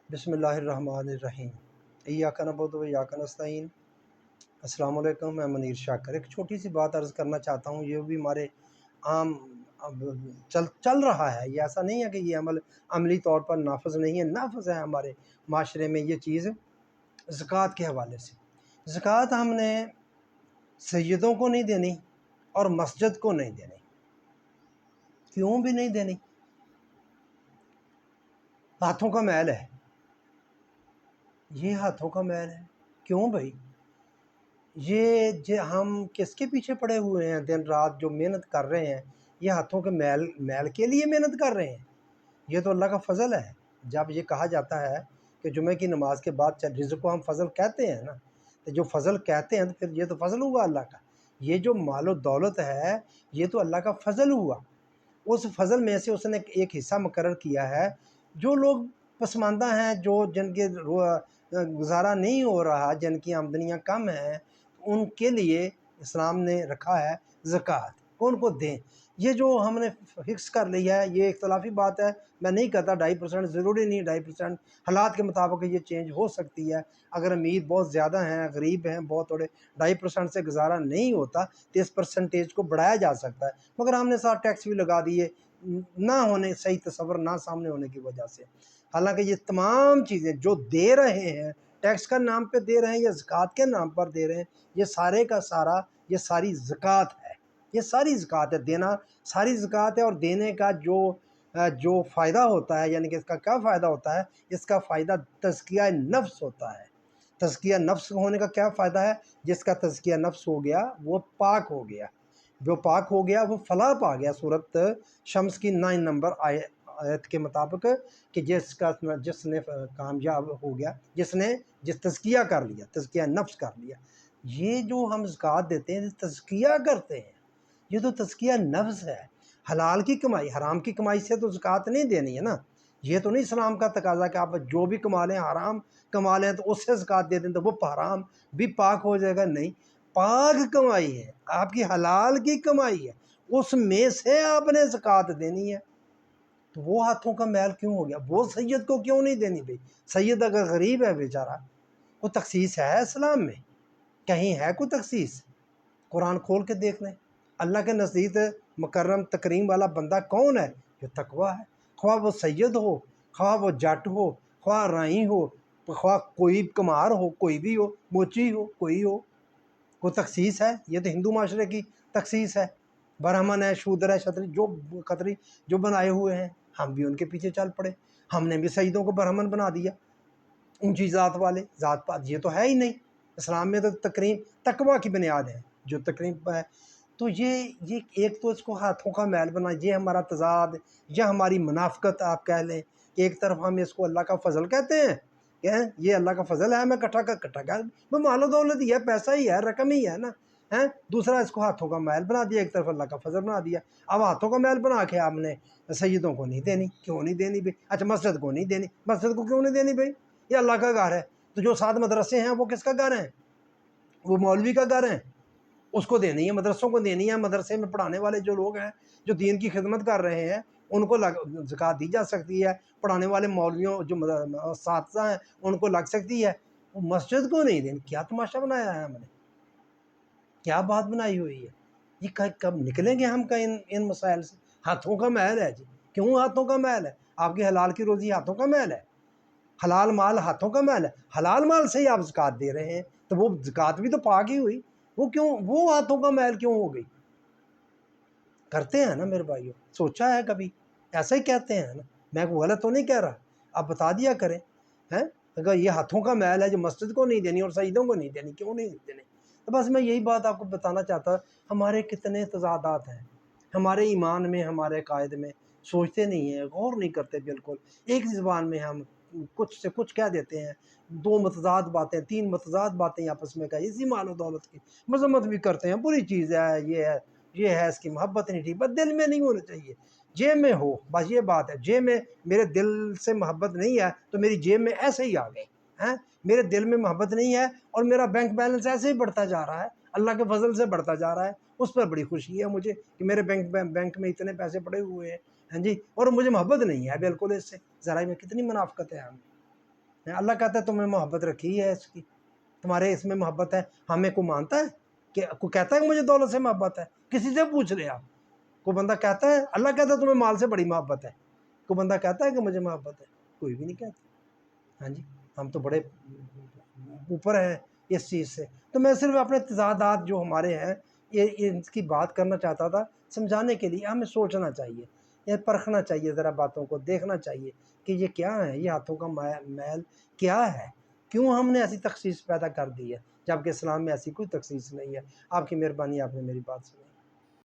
بسم اللہ الرحمن الرحیم۔ ایاک نعبد و ایاک نستعین۔ السلام علیکم، میں منیر شاکر۔ ایک چھوٹی سی بات عرض کرنا چاہتا ہوں، یہ بھی ہمارے عام اب چل رہا ہے، یہ ایسا نہیں ہے کہ یہ عملی طور پر نافذ نہیں ہے، نافذ ہے ہمارے معاشرے میں یہ چیز۔ زکوٰۃ کے حوالے سے زکوٰۃ ہم نے سیدوں کو نہیں دینی اور مسجد کو نہیں دینی۔ کیوں بھی نہیں دینی؟ ہاتھوں کا میل ہے، یہ ہاتھوں کا میل ہے۔ کیوں بھائی؟ یہ ہم کس کے پیچھے پڑے ہوئے ہیں؟ دن رات جو محنت کر رہے ہیں، یہ ہاتھوں کے میل کے لیے محنت کر رہے ہیں؟ یہ تو اللہ کا فضل ہے۔ جب یہ کہا جاتا ہے کہ جمعہ کی نماز کے بعد رزق کو ہم فضل کہتے ہیں نا، تو جو فضل کہتے ہیں تو پھر یہ تو فضل ہوا اللہ کا۔ یہ جو مال و دولت ہے، یہ تو اللہ کا فضل ہوا۔ اس فضل میں سے اس نے ایک حصہ مقرر کیا ہے۔ جو لوگ پسماندہ ہیں، جن کے گزارا نہیں ہو رہا، جن کی آمدنیاں کم ہیں، ان کے لیے اسلام نے رکھا ہے زکوٰۃ کون کو دیں۔ یہ جو ہم نے فکس کر لیا ہے، یہ اختلافی بات ہے۔ میں نہیں کہتا 2.5%، ضروری نہیں 2.5%، حالات کے مطابق یہ چینج ہو سکتی ہے۔ اگر امیر بہت زیادہ ہیں، غریب ہیں بہت تھوڑے، 2.5% سے گزارا نہیں ہوتا تو اس پرسنٹیج کو بڑھایا جا سکتا ہے، مگر ہم نے ساتھ ٹیکس بھی لگا دیے نہ ہونے، صحیح تصور نہ سامنے ہونے کی وجہ سے۔ حالانکہ یہ تمام چیزیں جو دے رہے ہیں، ٹیکس کا نام پہ دے رہے ہیں یا زکوٰۃ کے نام پر دے رہے ہیں، یہ سارے کا سارا، یہ ساری زکوٰۃ ہے۔ یہ ساری زکوٰۃ ہے، دینا ساری زکوٰۃ ہے۔ اور دینے کا جو فائدہ ہوتا ہے، یعنی کہ اس کا کیا فائدہ ہوتا ہے؟ اس کا فائدہ تزکیہ نفس ہوتا ہے۔ تزکیہ نفس ہونے کا کیا فائدہ ہے؟ جس کا تزکیہ نفس ہو گیا وہ پاک ہو گیا، جو پاک ہو گیا وہ فلاح پا گیا۔ سورۃ شمس کی 9 نمبر آیت کے مطابق کہ جس نے کامیاب ہو گیا، جس تزکیہ کر لیا، تزکیہ نفس کر لیا۔ یہ جو ہم زکوٰۃ دیتے ہیں، تزکیہ کرتے ہیں، یہ تو تزکیہ نفس ہے۔ حلال کی کمائی، حرام کی کمائی سے تو زکوٰۃ نہیں دینی ہے نا۔ یہ تو نہیں اسلام کا تقاضا کہ آپ جو بھی کما لیں، حرام کما لیں تو اس سے زکوٰۃ دے دیں تو وہ حرام بھی پاک ہو جائے گا۔ نہیں، پاک کمائی ہے، آپ کی حلال کی کمائی ہے، اس میں سے آپ نے زکوٰۃ دینی ہے۔ تو وہ ہاتھوں کا میل کیوں ہو گیا؟ وہ سید کو کیوں نہیں دینی بھائی؟ سید اگر غریب ہے بیچارہ، کوئی تخصیص ہے اسلام میں؟ کہیں ہے کوئی تخصیص؟ قرآن کھول کے دیکھ لیں۔ اللہ کے نزدیک مکرم تکریم والا بندہ کون ہے؟ جو تقویٰ ہے۔ خواہ وہ سید ہو، خواہ وہ جٹ ہو، خواہ رائی ہو، خواہ کوئی کمار ہو، کوئی بھی ہو، موچی ہو، کوئی ہو، کوئی تخصیص ہے؟ یہ تو ہندو معاشرے کی تخصیص ہے۔ برہمن ہے، شودر ہے، کھتری جو بنائے ہوئے ہیں، ہم بھی ان کے پیچھے چل پڑے۔ ہم نے بھی سیدوں کو برہمن بنا دیا، اونچی ذات والے، ذات پات۔ یہ تو ہے ہی نہیں اسلام میں، تو تکریم تقویٰ کی بنیاد ہے جو تکریم ہے۔ تو یہ ایک تو اس کو ہاتھوں کا میل بنا، یہ ہمارا تضاد یا ہماری منافقت آپ کہہ لیں کہ ایک طرف ہم اس کو اللہ کا فضل کہتے ہیں کہ یہ اللہ کا فضل ہے، میں کٹھا کر وہ مال و دولت ہی ہے، پیسہ ہی ہے، رقم ہی ہے نا۔ دوسرا اس کو ہاتھوں کا میل بنا دیا، ایک طرف اللہ کا فضل بنا دیا۔ اب ہاتھوں کا میل بنا کے آپ نے سیدوں کو نہیں دینی، کیوں نہیں دینی بھائی؟ اچھا مسجد کو نہیں دینی، مسجد کو کیوں نہیں دینی بھائی؟ یہ اللہ کا گھر ہے۔ تو جو 7 مدرسے ہیں وہ کس کا گھر ہیں؟ وہ مولوی کا گھر ہیں، اس کو دینی ہے، مدرسوں کو دینی ہے۔ مدرسے میں پڑھانے والے جو لوگ ہیں، جو دین کی خدمت کر رہے ہیں، ان کو زکوٰۃ دی جا سکتی ہے۔ پڑھانے والے مولویوں جو اساتذہ ہیں ان کو لگ سکتی ہے۔ وہ مسجد کو نہیں دینی، کیا تماشا بنایا ہے ہم نے؟ کیا بات بنائی ہوئی ہے؟ یہ کب نکلیں گے ہم کا ان مسائل سے؟ ہاتھوں کا میل ہے جی۔ کیوں ہاتھوں کا میل ہے؟ آپ کی حلال کی روزی ہاتھوں کا میل ہے، حلال مال ہاتھوں کا میل ہے۔ حلال مال سے ہی آپ زکوٰۃ دے رہے ہیں، تو وہ زکوٰۃ بھی تو پاک ہی ہوئی، وہ ہاتھوں کا میل کیوں ہو گئی؟ کرتے ہیں نا میرے بھائیوں، سوچا ہے کبھی؟ ایسا ہی کہتے ہیں نا، میں کوئی غلط تو نہیں کہہ رہا، آپ بتا دیا کریں۔ اگر یہ ہاتھوں کا میل ہے جو مسجد کو نہیں دینی اور سیدوں کو نہیں دینی، کیوں نہیں دینی؟ تو بس میں یہی بات آپ کو بتانا چاہتا، ہمارے کتنے تضادات ہیں ہمارے ایمان میں، ہمارے قائد میں۔ سوچتے نہیں ہیں، غور نہیں کرتے بالکل۔ ایک زبان میں ہم کچھ سے کچھ کہہ دیتے ہیں، 2 متضاد باتیں، 3 متضاد باتیں آپس میں کہیں، اسی مال و دولت کی مذمت بھی کرتے ہیں، بری چیز ہے، یہ ہے اس کی محبت نہیں ٹھیک، بس دل میں نہیں ہونا چاہیے، جیب میں ہو، بس یہ بات ہے۔ جیب میں میرے دل سے محبت نہیں ہے تو میری جیب میں ایسے ہی آ گئی، میرے دل میں محبت نہیں ہے اور میرا بینک بیلنس ایسے ہی بڑھتا جا رہا ہے، اللہ کے فضل سے بڑھتا جا رہا ہے، اس پر بڑی خوشی ہے مجھے کہ میرے بینک میں اتنے پیسے پڑے ہوئے ہیں، اور مجھے محبت نہیں ہے بالکل اس سے۔ ذرا میں کتنی منافقت ہے ہم۔ اللہ کہتا ہے تمہیں محبت رکھی ہے اس کی، تمہارے اس میں محبت ہے، ہمیں کو مانتا ہے کہ کوئی کہتا ہے کہ مجھے دولت سے محبت ہے؟ کسی سے پوچھ لے آپ، کوئی بندہ کہتا ہے؟ اللہ کہتا ہے تمہیں مال سے بڑی محبت ہے، کوئی بندہ کہتا ہے کہ مجھے محبت ہے؟ کوئی بھی نہیں کہتا۔ ہاں جی، ہم تو بڑے اوپر ہیں اس چیز سے۔ تو میں صرف اپنے تضادات جو ہمارے ہیں یہ ان کی بات کرنا چاہتا تھا، سمجھانے کے لیے ہمیں سوچنا چاہیے، یہ پرکھنا چاہیے، ذرا باتوں کو دیکھنا چاہیے کہ یہ کیا ہے، یہ ہاتھوں کا میل کیا ہے، کیوں ہم نے ایسی تخصیص پیدا کر دی ہے، جبکہ اسلام میں ایسی کوئی تخصیص نہیں ہے۔ آپ کی مہربانی، آپ نے میری بات سنی۔